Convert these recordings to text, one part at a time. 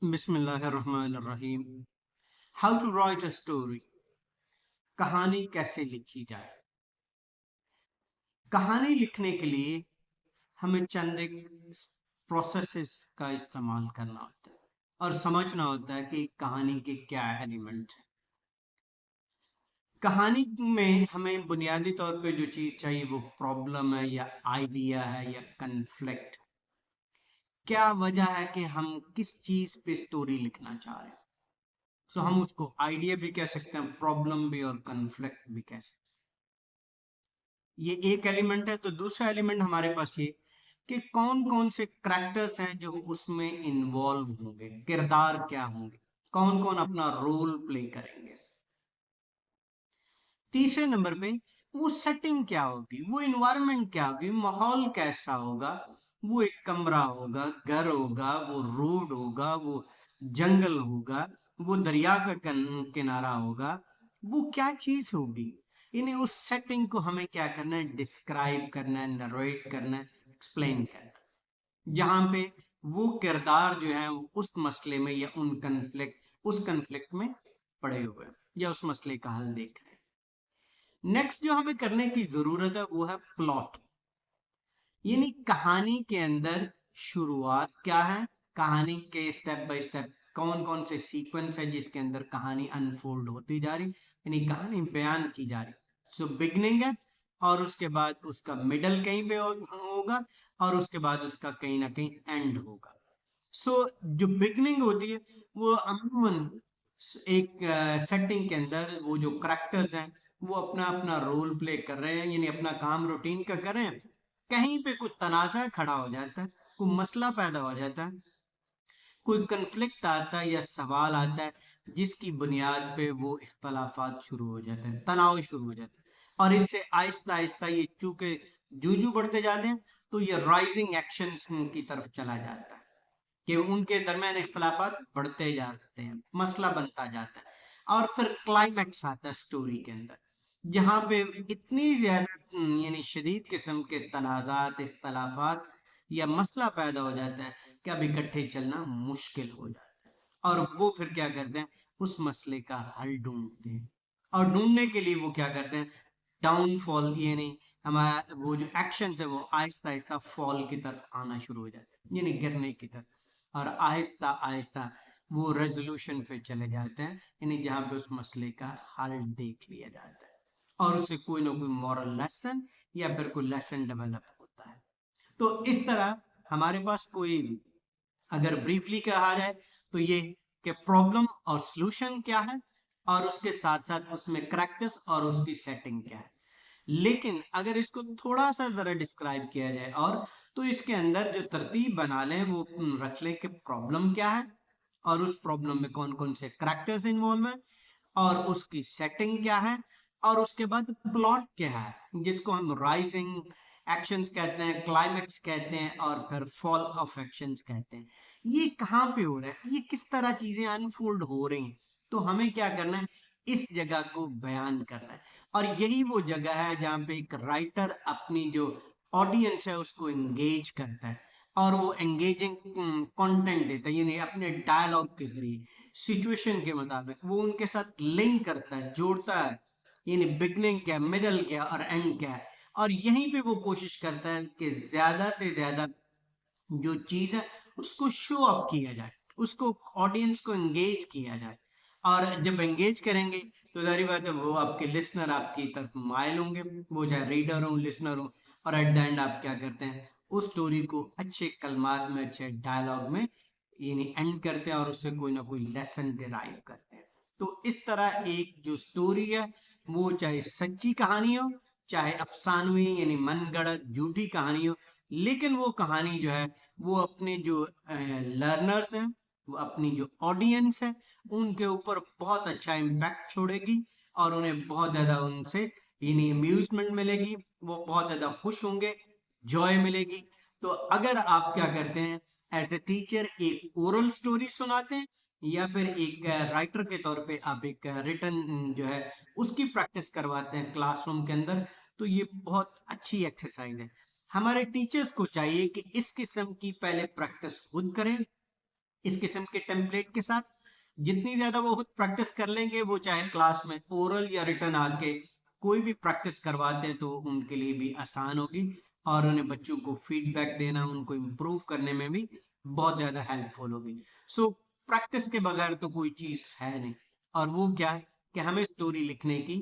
बिस्मिल्लाहिर्रहमानिर्रहीम। How to write a story. कहानी कैसे लिखी जाए। कहानी लिखने के लिए हमें चंद एक प्रोसेसेस का इस्तेमाल करना होता है और समझना होता है कि कहानी के क्या एलिमेंट्स हैं। कहानी में हमें बुनियादी तौर पे जो चीज़ चाहिए वो प्रॉब्लम है या आइडिया है या कन्फ्लिक्ट। क्या वजह है कि हम किस चीज़ पे स्टोरी लिखना चाह रहे हैं। सो हम उसको आइडिया भी कह सकते हैं, प्रॉब्लम भी और कन्फ्लिक्ट भी कह सकते हैं। ये एक एलिमेंट है। तो दूसरा एलिमेंट हमारे पास ये कि कौन कौन से करैक्टर्स हैं जो उसमें इन्वॉल्व होंगे, किरदार क्या होंगे, कौन कौन अपना रोल प्ले करेंगे। तीसरे नंबर पे वो सेटिंग क्या होगी, वो इन्वायरमेंट क्या होगी, माहौल कैसा होगा। वो एक कमरा होगा, घर होगा, वो रोड होगा, वो जंगल होगा, वो दरिया का किनारा होगा, वो क्या चीज होगी। इन्हें उस सेटिंग को हमें क्या करना है, डिस्क्राइब करना है, नरेट करना है, एक्सप्लेन करना है। जहां पे वो किरदार जो है वो उस मसले में या उस कन्फ्लिक्ट में पड़े हुए हैं या उस मसले का हल देख रहे हैं। नेक्स्ट जो हमें करने की जरूरत है वो है प्लॉट। यानी कहानी के अंदर शुरुआत क्या है, कहानी के स्टेप बाय स्टेप कौन कौन से सीक्वेंस है जिसके अंदर कहानी अनफोल्ड होती जा रही, यानी कहानी बयान की जा रही। सो बिगनिंग है और उसके बाद उसका मिडल कहीं पे होगा और उसके बाद उसका कहीं ना कहीं एंड होगा। सो जो बिगनिंग होती है वो अमूमन एक सेटिंग के अंदर वो जो करेक्टर्स हैं वो अपना अपना रोल प्ले कर रहे हैं, यानी अपना काम रूटीन का कर रहे हैं। कहीं पे कुछ तनाज़ा खड़ा हो जाता है, कोई मसला पैदा हो जाता है, कोई कन्फ्लिक्ट आता है या सवाल आता है जिसकी बुनियाद पे वो इख्तलाफात शुरू हो जाते हैं, तनाव शुरू हो जाता है। और इससे आहिस्ता आहिस्ता ये चूंकि जूझू बढ़ते जाते हैं तो ये राइजिंग एक्शंस की तरफ चला जाता है कि उनके दरमियान इख्तलाफात बढ़ते जाते हैं, मसला बनता जाता है। और फिर क्लाइमैक्स आता है स्टोरी के अंदर, जहाँ पे इतनी ज्यादा यानी शदीद किस्म के तनाजात, इख्तलाफात या मसला पैदा हो जाता है कि अब इकट्ठे चलना मुश्किल हो जाता है। और वो फिर क्या करते हैं, उस मसले का हल ढूंढते हैं। और ढूंढने के लिए वो क्या करते हैं, डाउनफॉल यानी हमारा वो जो एक्शन है वो आहिस्ता आहिस्ता फॉल की तरफ आना शुरू हो जाता है, यानी गिरने की तरफ। और आहिस्ता आहिस्ता वो रेजोल्यूशन पे चले जाते हैं, यानी जहाँ पे उस मसले का हल देख लिया जाता है और उससे कोई ना कोई मॉरल लेसन या फिर कोई लेसन डेवलप होता है। तो इस तरह हमारे पास कोई, अगर ब्रीफली कहा जाए तो ये कि प्रॉब्लम और सॉल्यूशन क्या है और उसके साथ साथ उसमें करैक्टर्स और उसकी सेटिंग क्या है। लेकिन अगर इसको थोड़ा सा जरा डिस्क्राइब किया जाए और तो इसके अंदर जो तरतीब बना लें वो रख लें कि प्रॉब्लम क्या है और उस प्रॉब्लम में कौन कौन से करैक्टर्स इन्वॉल्व हैं और उसकी सेटिंग क्या है और उसके बाद प्लॉट क्या है जिसको हम राइजिंग एक्शंस कहते हैं, क्लाइमेक्स कहते हैं और फिर फॉल ऑफ एक्शंस कहते हैं। ये कहाँ पे हो रहा है, ये किस तरह चीजें अनफोल्ड हो रही हैं। तो हमें क्या करना है, इस जगह को बयान करना है। और यही वो जगह है जहाँ पे एक राइटर अपनी जो ऑडियंस है उसको एंगेज करता है और वो एंगेजिंग कंटेंट देता है, यानी अपने डायलॉग के जरिए सिचुएशन के मुताबिक वो उनके साथ लिंक करता है, जोड़ता है। यानी बिगनिंग क्या, मिडल क्या और एंड क्या है। और यहीं पे वो कोशिश करता है कि ज्यादा से ज्यादा जो चीज है उसको शो अप किया जाए, उसको ऑडियंस को एंगेज किया जाए। और जब एंगेज करेंगे तो जाहिर बात है वो आपके लिसनर आपकी तरफ माइल होंगे, वो चाहे रीडर हो, लिसनर हो। और एट द एंड आप क्या करते हैं, उस स्टोरी को अच्छे कलमात में, अच्छे डायलॉग में यानी एंड करते हैं और उससे कोई ना कोई लेसन डिराइव करते हैं। तो इस तरह एक जो स्टोरी है वो चाहे सच्ची कहानी हो, चाहे अफसानवी यानी मनगढ़ंत झूठी कहानी हो, लेकिन वो कहानी जो है वो अपने जो लर्नर्स हैं, वो अपनी जो ऑडियंस है उनके ऊपर बहुत अच्छा इम्पैक्ट छोड़ेगी और उन्हें बहुत ज्यादा उनसे यानी अम्यूजमेंट मिलेगी, वो बहुत ज्यादा खुश होंगे, जॉय मिलेगी। तो अगर आप क्या करते हैं, एज ए टीचर एक ओरल स्टोरी सुनाते हैं या फिर एक राइटर के तौर पे आप एक रिटर्न जो है उसकी प्रैक्टिस करवाते हैं क्लासरूम के अंदर, तो ये बहुत अच्छी एक्सरसाइज है। हमारे टीचर्स को चाहिए कि इस किस्म की पहले प्रैक्टिस खुद करें इस किस्म के टेम्पलेट के साथ जितनी ज्यादा वो खुद प्रैक्टिस कर लेंगे, वो चाहे क्लास में ओरल या रिटर्न आके कोई भी प्रैक्टिस करवाते हैं तो उनके लिए भी आसान होगी, और उन्हें बच्चों को फीडबैक देना, उनको इम्प्रूव करने में भी बहुत ज्यादा हेल्पफुल होगी। सो प्रैक्टिस के बगैर तो कोई चीज है नहीं। और वो क्या है कि हमें स्टोरी लिखने की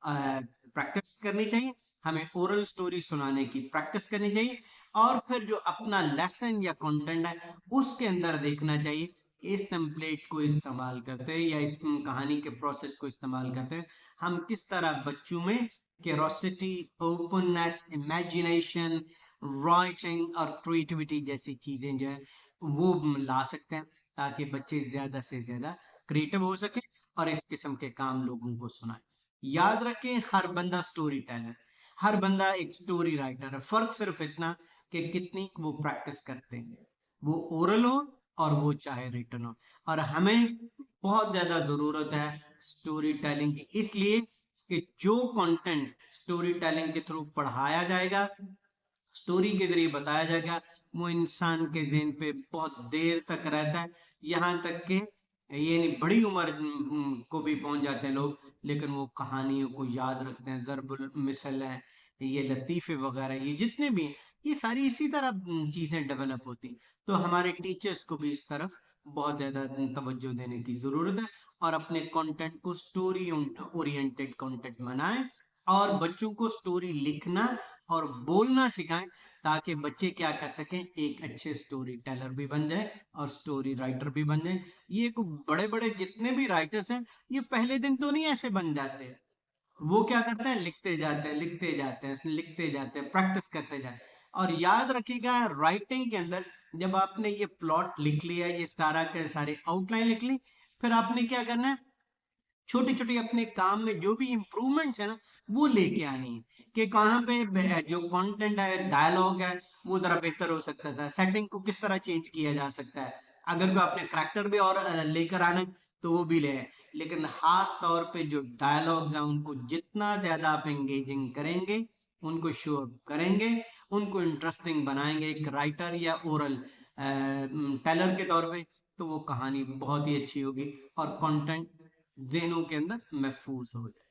प्रैक्टिस करनी चाहिए, हमें ओरल स्टोरी सुनाने की प्रैक्टिस करनी चाहिए, और फिर जो अपना लेसन या कंटेंट है उसके अंदर देखना चाहिए इस टेम्पलेट को इस्तेमाल करते हैं या इस कहानी के प्रोसेस को इस्तेमाल करते हैं, हम किस तरह बच्चों में क्यूरोसिटी, ओपननेस, इमेजिनेशन, राइटिंग और क्रिएटिविटी जैसी चीजें जो है वो ला सकते हैं, ताकि बच्चे ज्यादा से ज्यादा क्रिएटिव हो सके और इस किस्म के काम लोगों को सुनाए। याद रखें, हर बंदा स्टोरी टेलर, हर बंदा एक स्टोरी राइटर है, फर्क सिर्फ इतना कि कितनी वो प्रैक्टिस करते हैं, वो ओरल हो और वो चाहे रिटर्न हो। और हमें बहुत ज्यादा जरूरत है स्टोरी टेलिंग की, इसलिए कि जो कंटेंट स्टोरी टेलिंग के थ्रू पढ़ाया जाएगा, स्टोरी के जरिए बताया जाएगा, वो इंसान के ज़हन पे बहुत देर तक रहता है, यहाँ तक कि ये नहीं बड़ी उम्र को भी पहुंच जाते हैं लोग, लेकिन वो कहानियों को याद रखते हैं, ज़रबुल मिसल है, ये लतीफ़े वगैरह, ये जितने भी हैं, ये सारी इसी तरह चीज़ें डेवलप होती हैं। तो हमारे टीचर्स को भी इस तरफ बहुत ज़्यादा तवज्जो देने की ज़रूरत है, और अपने कंटेंट को स्टोरी ओरिएंटेड कंटेंट बनाएं, और बच्चों को स्टोरी लिखना और बोलना सिखाएं, ताकि बच्चे क्या कर सकें, एक अच्छे स्टोरी टेलर भी बन जाए और स्टोरी राइटर भी बन जाए। ये बड़े बड़े जितने भी राइटर्स हैं, ये पहले दिन तो नहीं ऐसे बन जाते, वो क्या करते हैं, लिखते जाते हैं, लिखते जाते हैं, लिखते जाते हैं, प्रैक्टिस करते जाते हैं। और याद रखिएगा, राइटिंग के अंदर जब आपने ये प्लॉट लिख लिया, ये सारा के सारे आउटलाइन लिख ली, फिर आपने क्या करना है, छोटी छोटी अपने काम में जो भी इम्प्रूवमेंट्स है ना, वो लेके आनी है, कि कहाँ पे जो कंटेंट है, डायलॉग है, वो जरा बेहतर हो सकता था, सेटिंग को किस तरह चेंज किया जा सकता है, अगर कोई अपने करैक्टर भी और लेकर आना है तो वो भी ले आए। लेकिन खास तौर पे जो डायलॉग्स हैं उनको जितना ज्यादा आप एंगेजिंग करेंगे, उनको शो अप करेंगे, उनको इंटरेस्टिंग बनाएंगे एक राइटर या ओरल टेलर के तौर पे, तो वो कहानी बहुत ही अच्छी होगी और कंटेंट ज़हनों के अंदर महफूज हो जाए।